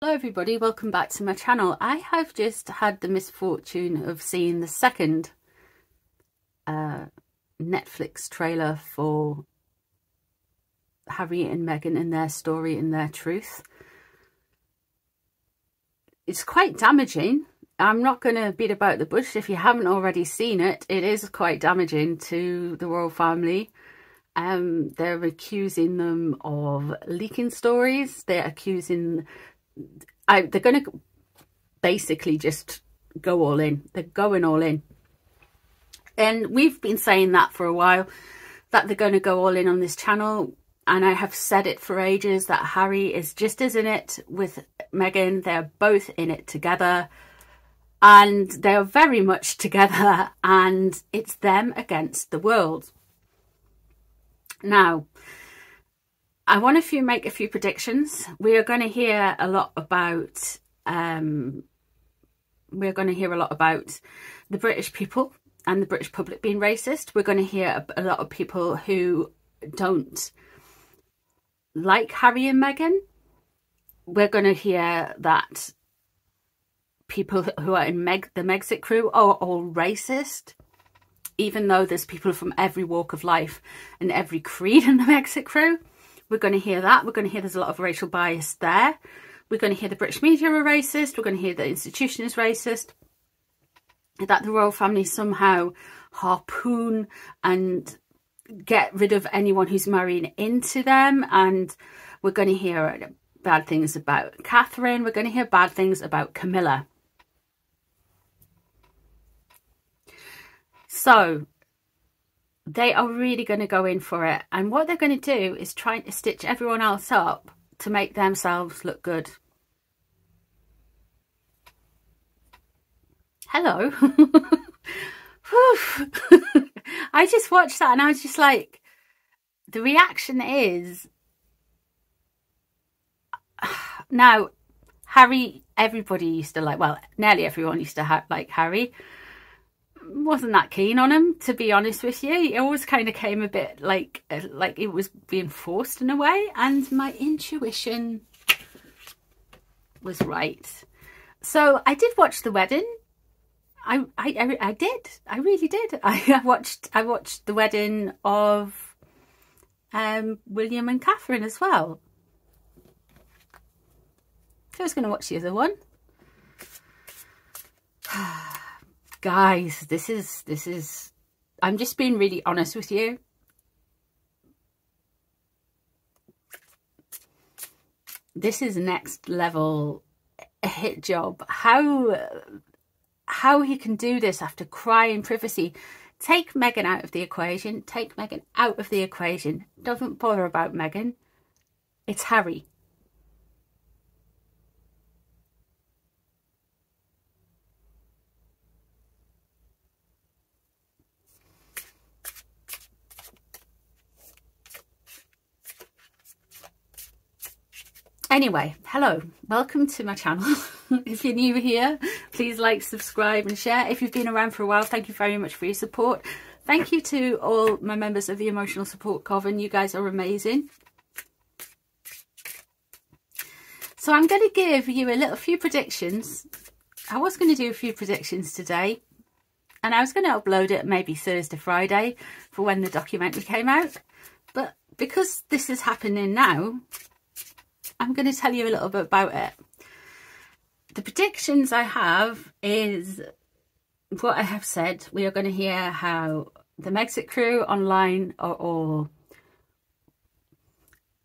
Hello everybody, welcome back to my channel. I have just had the misfortune of seeing the second Netflix trailer for Harry and Meghan and their story and their truth. It's quite damaging. I'm not going to beat about the bush. If you haven't already seen it, it is quite damaging to the royal family. They're accusing them of leaking stories. They're accusing... they're going to basically just go all in. They're going all in. And we've been saying that for a while, that they're going to go all in on this channel. And I have said it for ages that Harry is just as in it with Meghan. They're both in it together. And they're very much together. And it's them against the world. Now, I want to make a few predictions. We are going to hear a lot about the British people and the British public being racist. We're going to hear a lot of people who don't like Harry and Meghan. We're going to hear that people who are in the Megxit crew are all racist, even though there's people from every walk of life and every creed in the Megxit crew. We're going to hear that. We're going to hear there's a lot of racial bias there. We're going to hear the British media are racist. We're going to hear the institution is racist. That the royal family somehow harpoon and get rid of anyone who's marrying into them. And we're going to hear bad things about Catherine. We're going to hear bad things about Camilla. So they are really going to go in for it. And what they're going to do is try to stitch everyone else up to make themselves look good. Hello. I just watched that and I was just like, the reaction is... Now, Harry, everybody used to like, well, nearly everyone used to like Harry. Wasn't that keen on him, to be honest with you. It always kind of came a bit like it was being forced in a way, and my intuition was right. So I did watch the wedding. I did. I really did. I watched the wedding of William and Catherine as well. I was going to watch the other one. Guys, this is I'm just being really honest with you. This is next level a hit job. How he can do this after crying privacy. Take Meghan out of the equation. Take Meghan out of the equation. Doesn't bother about Meghan. It's Harry. Anyway, hello, welcome to my channel. If you're new here, please like, subscribe and share. If you've been around for a while, thank you very much for your support. Thank you to all my members of the Emotional Support Coven. You guys are amazing. So I'm going to give you a few predictions. I was going to do a few predictions today, and I was going to upload it maybe Thursday, Friday for when the documentary came out. But because this is happening now, I'm going to tell you a little bit about it. The predictions I have is what I have said. We are going to hear how the Megxit crew online are all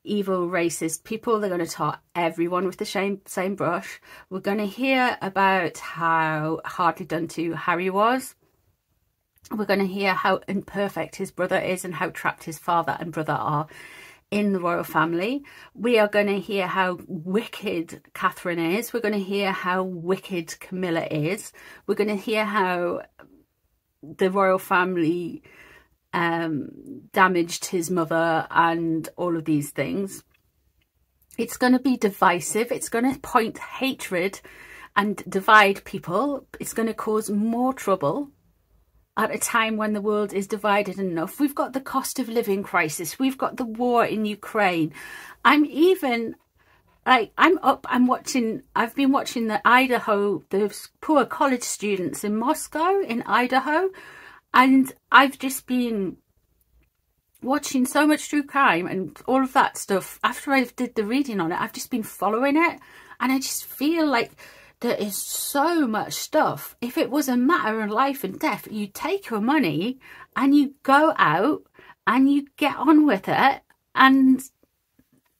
evil, racist people. They're going to tar everyone with the same brush. We're going to hear about how hardly done to Harry was. We're going to hear how imperfect his brother is and how trapped his father and brother are in the royal family. We are going to hear how wicked Catherine is. We're going to hear how wicked Camilla is. We're going to hear how the royal family damaged his mother and all of these things. It's going to be divisive. It's going to point hatred and divide people. It's going to cause more trouble at a time when the world is divided enough. We've got the cost of living crisis. We've got the war in Ukraine. I'm even Like, I've been watching those poor college students in Moscow, in Idaho, and I've just been watching so much true crime and all of that stuff. After I did the reading on it, I've just been following it, and I just feel like there is so much stuff. If it was a matter of life and death, you take your money and you go out and you get on with it, and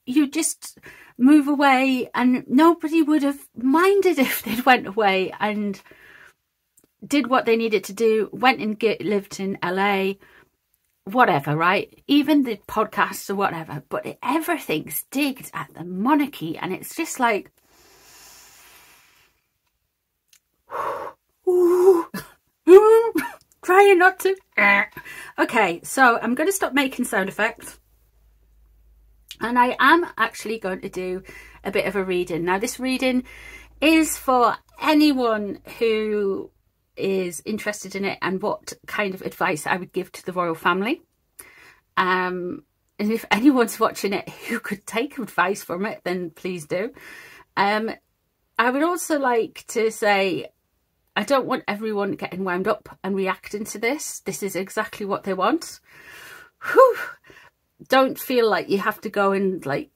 you just move away, and nobody would have minded if they'd went away and did what they needed to do, went and lived in LA, whatever, right? Even the podcasts or whatever, but everything's digged at the monarchy, and it's just like, trying not to. Okay, so I'm going to stop making sound effects. And I am actually going to do a bit of a reading. Now, this reading is for anyone who is interested in it and what kind of advice I would give to the royal family. And if anyone's watching it who could take advice from it, then please do. I would also like to say, I don't want everyone getting wound up and reacting to this. This is exactly what they want. Whew. Don't feel like you have to go and like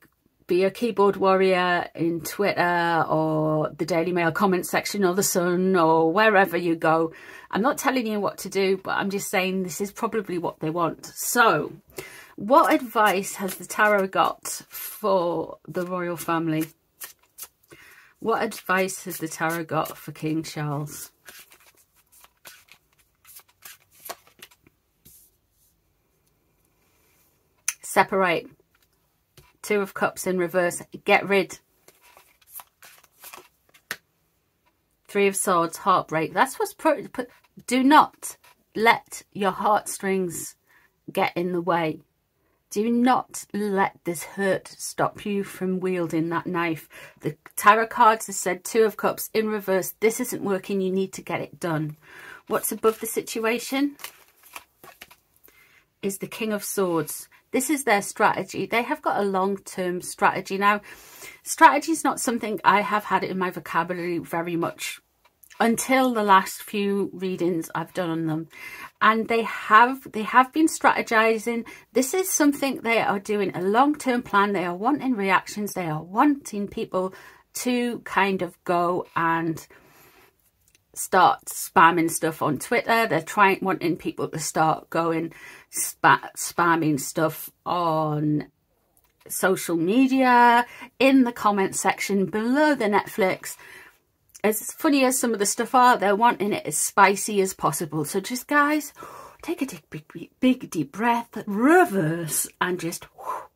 be a keyboard warrior in Twitter or the Daily Mail comment section or the Sun or wherever you go. I'm not telling you what to do, but I'm just saying this is probably what they want. So, what advice has the tarot got for the royal family? What advice has the tarot got for King Charles? Separate. Two of Cups in reverse. Get rid. Three of Swords. Heartbreak. That's what's put. Do not let your heartstrings get in the way. Do not let this hurt stop you from wielding that knife. The tarot cards have said Two of Cups in reverse. This isn't working. You need to get it done. What's above the situation is the King of Swords. This is their strategy. They have got a long-term strategy. Now, strategy is not something I have had in my vocabulary very much until the last few readings I've done on them. And they have been strategizing. This is something they are doing, a long-term plan. They are wanting reactions. They are wanting people to kind of go and start spamming stuff on Twitter. They're wanting people to start going spamming stuff on social media, in the comment section below the Netflix. As funny as some of the stuff are, they're wanting it as spicy as possible. So just, guys, take a big deep breath, reverse, and just whoo.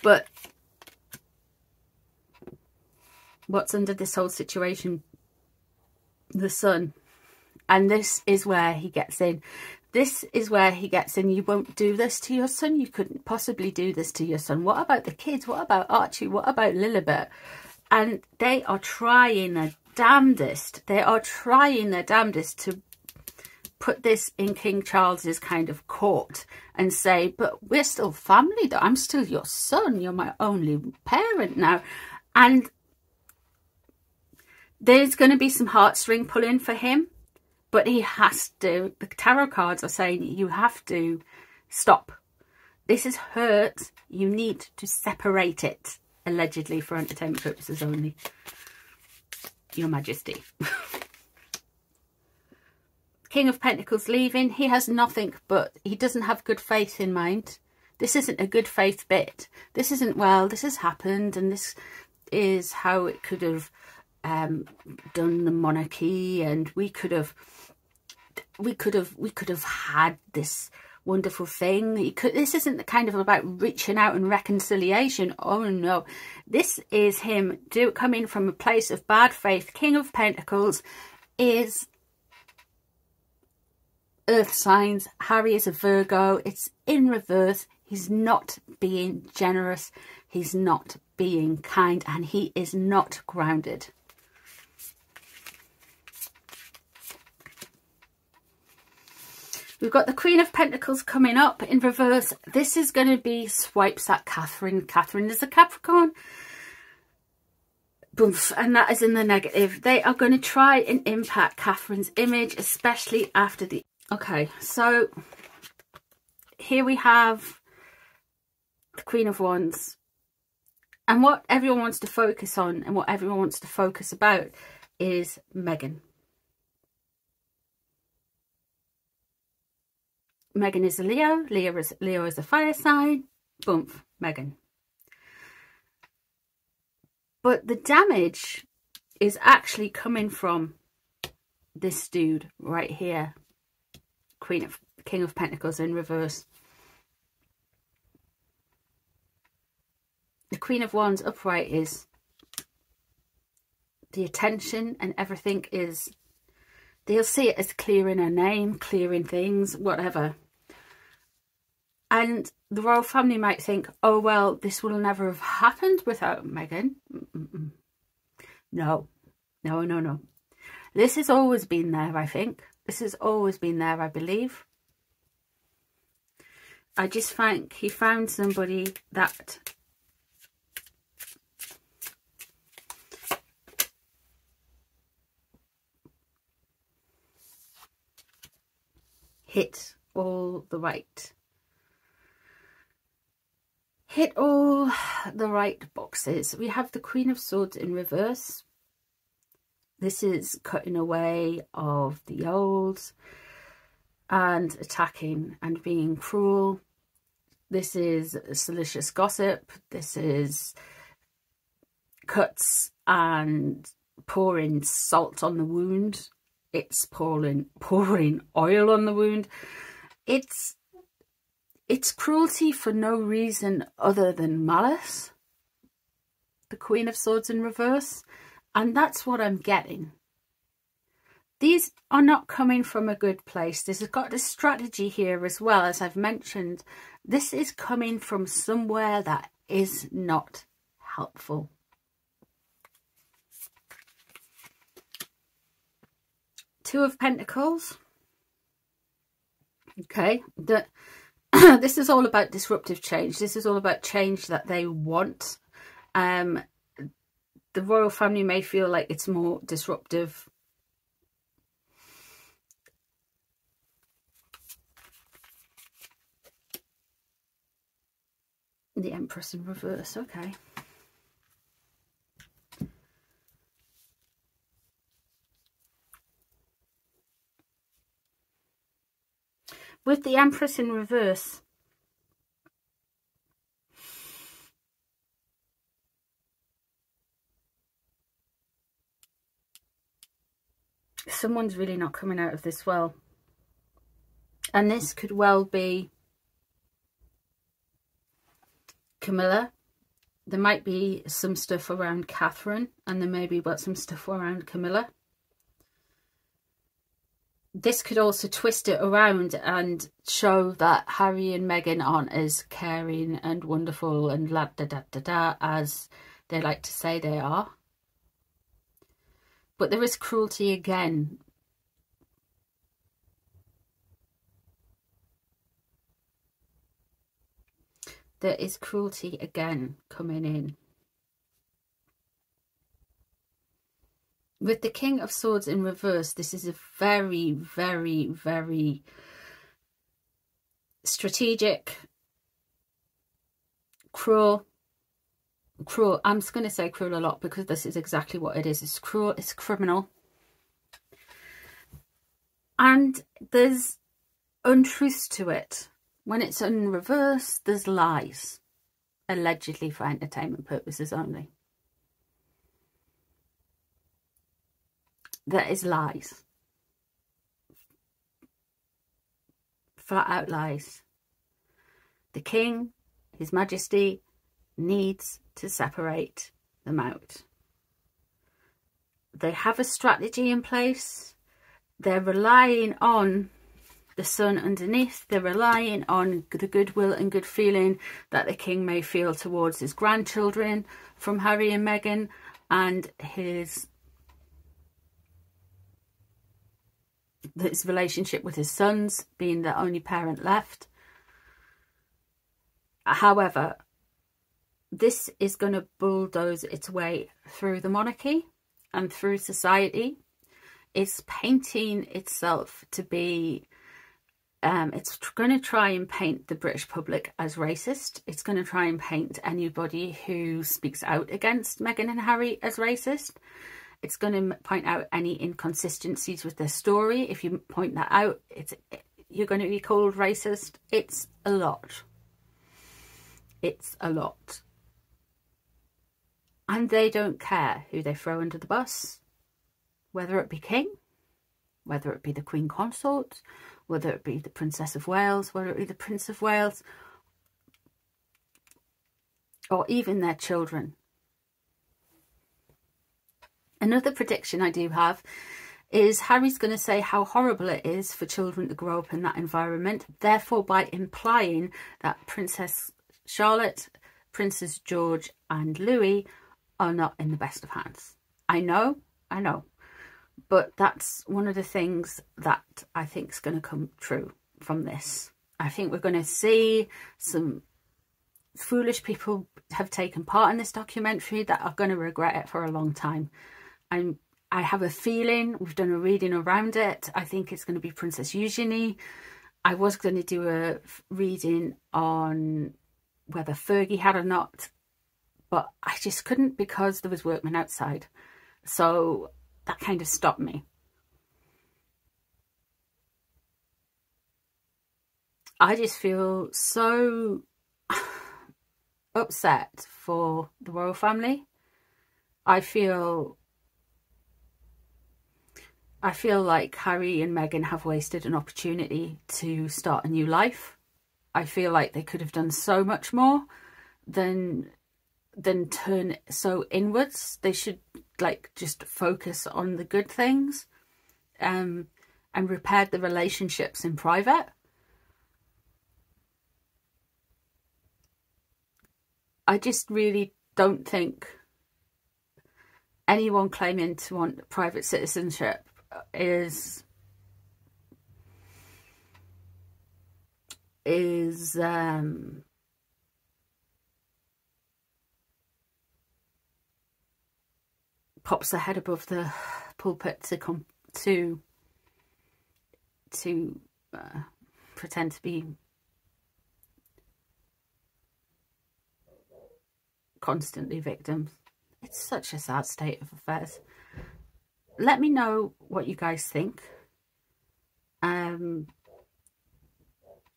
But what's under this whole situation? The Sun. And this is where he gets in. This is where he gets in. You won't do this to your son. You couldn't possibly do this to your son. What about the kids? What about Archie? What about Lilibet? And they are trying their damnedest. They are trying their damnedest to put this in King Charles's kind of court and say, but we're still family though. I'm still your son. You're my only parent now. And there's going to be some heartstring pulling for him. But he has to, the tarot cards are saying you have to stop. This is hurt. You need to separate it. Allegedly for entertainment purposes only. Your Majesty. King of Pentacles leaving. He has nothing but, he doesn't have good faith in mind. This isn't a good faith bit. This isn't, well, this has happened and this is how it could have done the monarchy, and we could have had this wonderful thing. This isn't the kind of about reaching out and reconciliation. Oh no, this is him coming from a place of bad faith. King of Pentacles is earth signs. Harry is a Virgo. It's in reverse. He's not being generous. He's not being kind, and he is not grounded. We've got the Queen of Pentacles coming up in reverse. This is going to be swipes at Catherine. Catherine is a Capricorn. Boof, and that is in the negative. They are going to try and impact Catherine's image, especially after the... Okay, so here we have the Queen of Wands. And what everyone wants to focus on and what everyone wants to focus about is Meghan. Meghan is a Leo. Leo is a fire sign. Boom, Meghan. But the damage is actually coming from this dude right here. King of Pentacles in reverse. The Queen of Wands upright is the attention and everything is... They'll see it as clearing her name, clearing things, whatever. And the royal family might think, oh, well, this will never have happened without Meghan. No. This has always been there, I think. This has always been there, I believe. I just think he found somebody that... hit all the right boxes. We have the Queen of Swords in reverse. This is cutting away of the old and attacking and being cruel. This is salacious gossip. This is cuts and pouring salt on the wound. It's pouring oil on the wound. It's cruelty for no reason other than malice. The Queen of Swords in reverse. And that's what I'm getting. These are not coming from a good place. This has got a strategy here as well, as I've mentioned. This is coming from somewhere that is not helpful. Two of Pentacles. Okay, this is all about disruptive change. This is all about change that they want. The royal family may feel like it's more disruptive. The Empress in reverse, okay. With the Empress in reverse, someone's really not coming out of this well. And this could well be Camilla. There might be some stuff around Catherine, and there may be some stuff around Camilla. This could also twist it around and show that Harry and Meghan aren't as caring and wonderful and la da da da da as they like to say they are. But there is cruelty again. There is cruelty again coming in. With the King of Swords in reverse, this is a very, very, very strategic, cruel. I'm just going to say cruel a lot because this is exactly what it is. It's cruel, it's criminal. And there's untruths to it. When it's in reverse, there's lies. Allegedly for entertainment purposes only. There is lies. Flat out lies. The King, His Majesty, needs to separate them out. They have a strategy in place. They're relying on the sun underneath. They're relying on the goodwill and good feeling that the King may feel towards his grandchildren from Harry and Meghan and his his relationship with his sons, being the only parent left. However, this is going to bulldoze its way through the monarchy and through society. It's painting itself to be, it's going to try and paint the British public as racist. It's going to try and paint anybody who speaks out against Meghan and Harry as racist. It's going to point out any inconsistencies with their story. If you point that out, you're going to be called racist. It's a lot. It's a lot. And they don't care who they throw under the bus, whether it be King, whether it be the Queen Consort, whether it be the Princess of Wales, whether it be the Prince of Wales, or even their children. Another prediction I do have is Harry's going to say how horrible it is for children to grow up in that environment, therefore by implying that Princess Charlotte, Princes George and Louis are not in the best of hands. I know, but that's one of the things that I think is going to come true from this. I think we're going to see some foolish people have taken part in this documentary that are going to regret it for a long time. I have a feeling, we've done a reading around it, I think it's going to be Princess Eugenie. I was going to do a reading on whether Fergie had or not, but I just couldn't because there was workmen outside. So that kind of stopped me. I just feel so upset for the royal family. I feel like Harry and Meghan have wasted an opportunity to start a new life. I feel like they could have done so much more than turn so inwards. They should like just focus on the good things and repair the relationships in private. I just really don't think anyone claiming to want private citizenship is pops their head above the pulpit to pretend to be constantly victims. It's such a sad state of affairs. Let me know what you guys think. I'm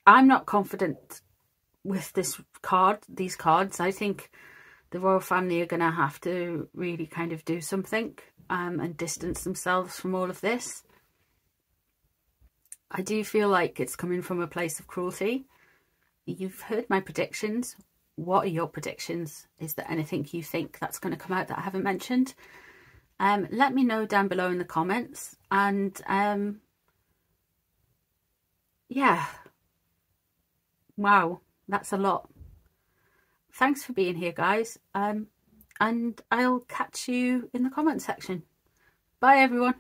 not confident with these cards. I think the royal family are going to have to really kind of do something and distance themselves from all of this. I do feel like it's coming from a place of cruelty. You've heard my predictions. What are your predictions? Is there anything you think that's going to come out that I haven't mentioned? Let me know down below in the comments. And yeah, wow, that's a lot. Thanks for being here, guys. And I'll catch you in the comment section. Bye, everyone.